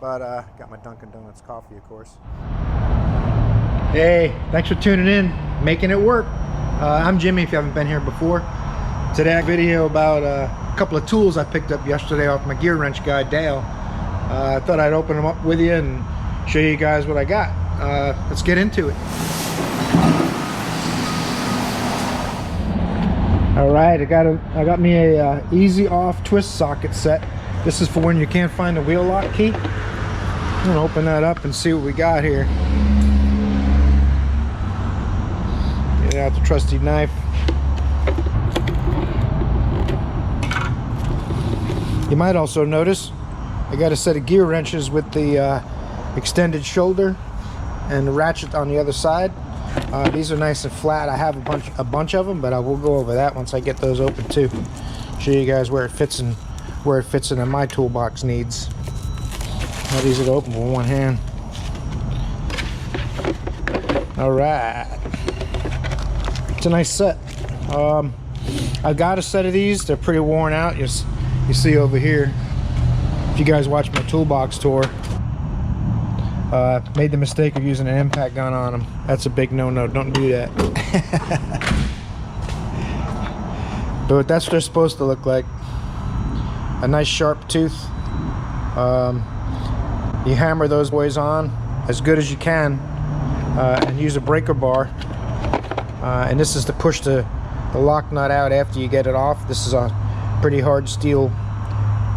but got my Dunkin' Donuts coffee, of course. Hey, thanks for tuning in, making it work. I'm Jimmy, if you haven't been here before. Today I video about a couple of tools I picked up yesterday off my GearWrench guy, Dale. I thought I'd open them up with you and show you guys what I got. Let's get into it. Alright, I got me a easy off twist socket set. This is for when you can't find the wheel lock key. I'm gonna open that up and see what we got here. Get out the trusty knife. You might also notice I got a set of gear wrenches with the extended shoulder and the ratchet on the other side. These are nice and flat. I have a bunch of them, but I will go over that once I get those open too. Show you guys where it fits in, my toolbox needs. Not easy to open with one hand. All right, it's a nice set. I got a set of these. They're pretty worn out. You see over here, if you guys watch my toolbox tour, made the mistake of using an impact gun on them. That's a big no-no. Don't do that. But that's what they're supposed to look like. A nice sharp tooth. You hammer those boys on as good as you can, and use a breaker bar. And this is to push the lock nut out after you get it off. This is a pretty hard steel,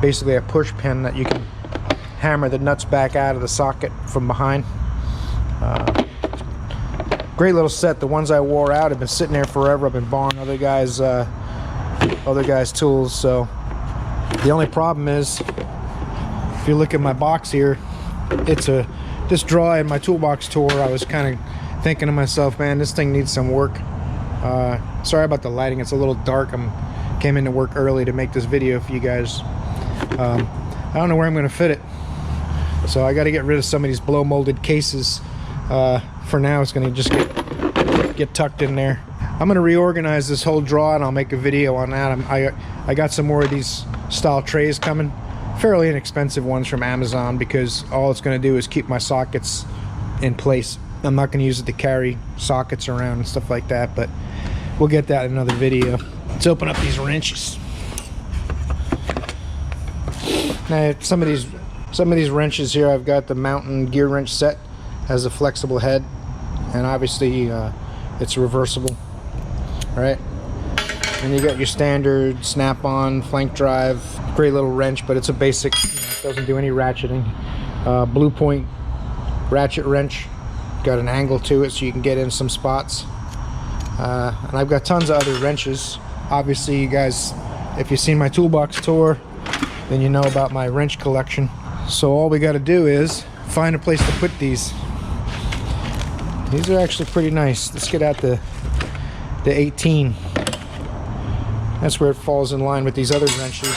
basically a push pin that you can hammer the nuts back out of the socket from behind. Great little set. The ones I wore out have been sitting there forever. I've been borrowing other guys' tools. So the only problem is, if you look at my box here, this draw in my toolbox tour. I was kind of thinking to myself, man, this thing needs some work. Sorry about the lighting. It's a little dark. Came into work early to make this video for you guys. I don't know where I'm going to fit it. So I got to get rid of some of these blow molded cases. For now, it's going to just get tucked in there. I'm going to reorganize this whole drawer and I'll make a video on that. I got some more of these style trays coming. Fairly inexpensive ones from Amazon, because all it's going to do is keep my sockets in place. I'm not going to use it to carry sockets around and stuff like that, but we'll get that in another video. Let's open up these wrenches. Now, some of these wrenches here, I've got the Mountain gear wrench set, has a flexible head, and obviously it's reversible, right? And you got your standard snap-on flank drive. Great little wrench, but it's a basic, doesn't do any ratcheting. Blue point ratchet wrench, got an angle to it so you can get in some spots. And I've got tons of other wrenches. Obviously, you guys, if you've seen my toolbox tour, then you know about my wrench collection. So all we got to do is find a place to put these. These are actually pretty nice. Let's get out the 18. That's where it falls in line with these other wrenches.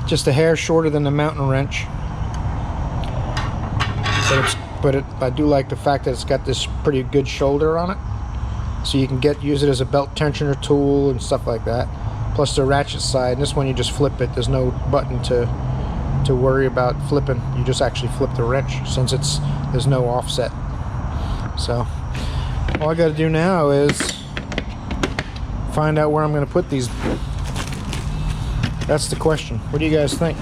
Just a hair shorter than the Mountain wrench. But I do like the fact that it's got this pretty good shoulder on it. So you can use it as a belt tensioner tool and stuff like that. Plus the ratchet side. And this one you just flip it. There's no button to worry about flipping. You just actually flip the wrench since there's no offset. So all I got to do now is find out where I'm going to put these. That's the question. What do you guys think?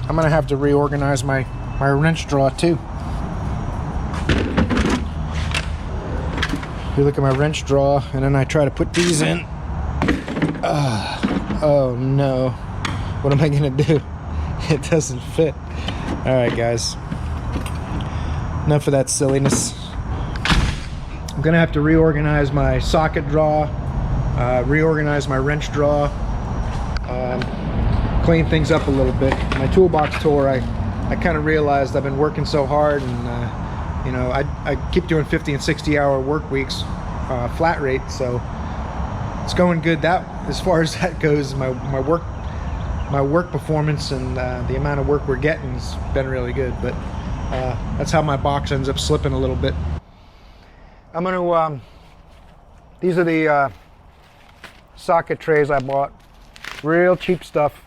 I'm going to have to reorganize my wrench drawer too. You look at my wrench drawer and then I try to put these in. Oh no. What am I going to do? It doesn't fit. Alright guys. Enough of that silliness. I'm going to have to reorganize my socket drawer, reorganize my wrench drawer, clean things up a little bit. My toolbox tour, I kind of realized I've been working so hard, and you know, I keep doing 50 and 60-hour work weeks, flat rate, so it's going good. That, as far as that goes, my work performance and the amount of work we're getting has been really good. But that's how my box ends up slipping a little bit. I'm gonna these are the socket trays I bought Real cheap stuff.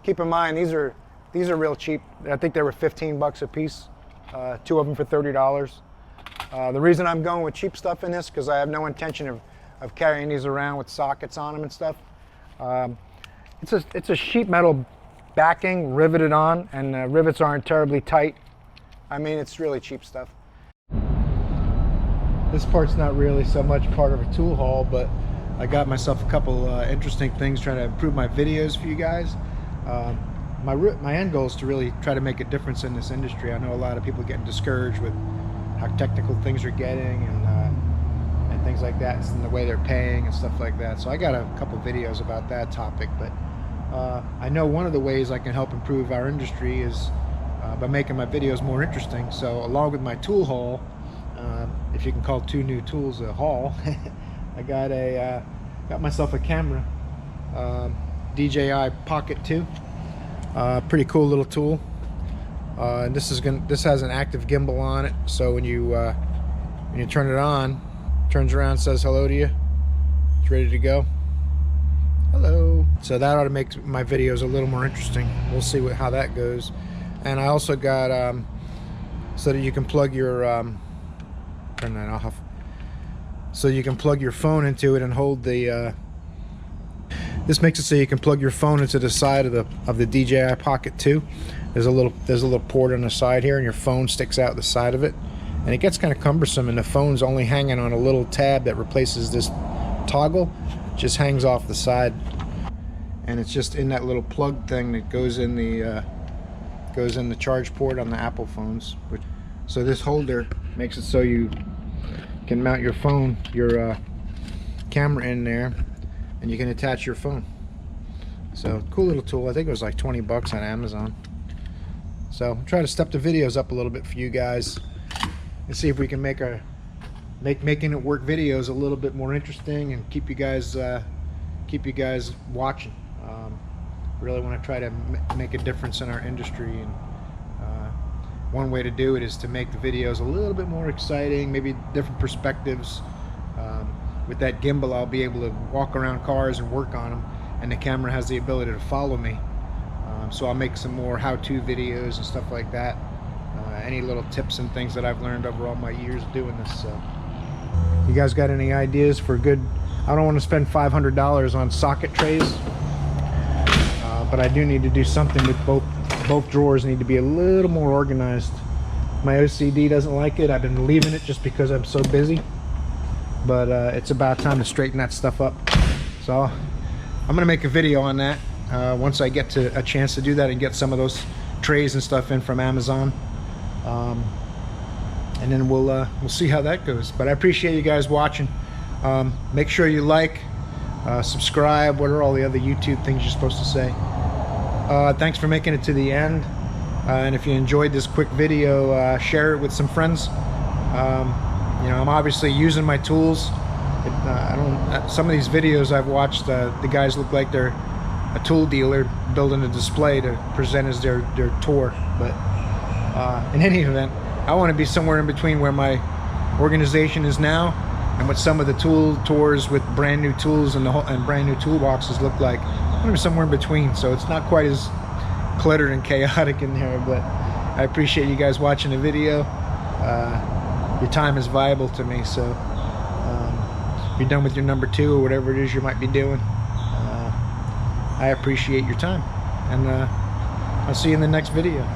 Keep in mind, these are real cheap. I think they were 15 bucks a piece. 2 of them for $30. The reason I'm going with cheap stuff in this, because I have no intention of carrying these around with sockets on them and stuff. It's a sheet metal backing riveted on, and the rivets aren't terribly tight. I mean, it's really cheap stuff. This part's not really so much part of a tool haul, but I got myself a couple interesting things trying to improve my videos for you guys. My end goal is to really try to make a difference in this industry. I know a lot of people getting discouraged with how technical things are getting and things like that, and the way they're paying and stuff like that. So I got a couple videos about that topic, but I know one of the ways I can help improve our industry is by making my videos more interesting. So along with my tool haul, if you can call 2 new tools a haul, I got myself a camera, DJI Pocket 2. Pretty cool little tool. And this has an active gimbal on it, so when you turn it on, it turns around, says hello to you. It's ready to go. Hello. So that ought to make my videos a little more interesting. We'll see how that goes. And I also got so that you can plug your turn that off. So you can plug your phone into it and hold the. This makes it so you can plug your phone into the side of the DJI Pocket 2. There's a little port on the side here, and your phone sticks out the side of it, and it gets kind of cumbersome. And the phone's only hanging on a little tab that replaces this toggle. It just hangs off the side, and it's just in that little plug thing that goes in the charge port on the Apple phones. So this holder makes it so you can mount your phone, your camera in there, and you can attach your phone. So cool little tool. I think it was like 20 bucks on Amazon. So I'll try to step the videos up a little bit for you guys and see if we can make making it work videos a little bit more interesting and keep you guys watching. Really want to try to make a difference in our industry, and one way to do it is to make the videos a little bit more exciting, maybe different perspectives. With that gimbal, I'll be able to walk around cars and work on them, and the camera has the ability to follow me. So I'll make some more how-to videos and stuff like that. Any little tips and things that I've learned over all my years doing this. So, you guys got any ideas for good? I don't want to spend $500 on socket trays, but I do need to do something with both drawers. Need to be a little more organized. My OCD doesn't like it. I've been leaving it just because I'm so busy. But it's about time to straighten that stuff up. So I'm gonna make a video on that once I get to a chance to do that and get some of those trays and stuff in from Amazon, and then we'll see how that goes. But I appreciate you guys watching. Make sure you like, subscribe. What are all the other YouTube things you're supposed to say? Thanks for making it to the end, and if you enjoyed this quick video, share it with some friends. You know, I'm obviously using my tools. Some of these videos I've watched, the guys look like they're a tool dealer building a display to present as their tour. But in any event, I want to be somewhere in between where my organization is now and what some of the tool tours with brand new tools and brand new toolboxes look like. I want to be somewhere in between, so it's not quite as cluttered and chaotic in there. But I appreciate you guys watching the video. Your time is valuable to me, so if you're done with your number 2 or whatever it is you might be doing, I appreciate your time, and I'll see you in the next video.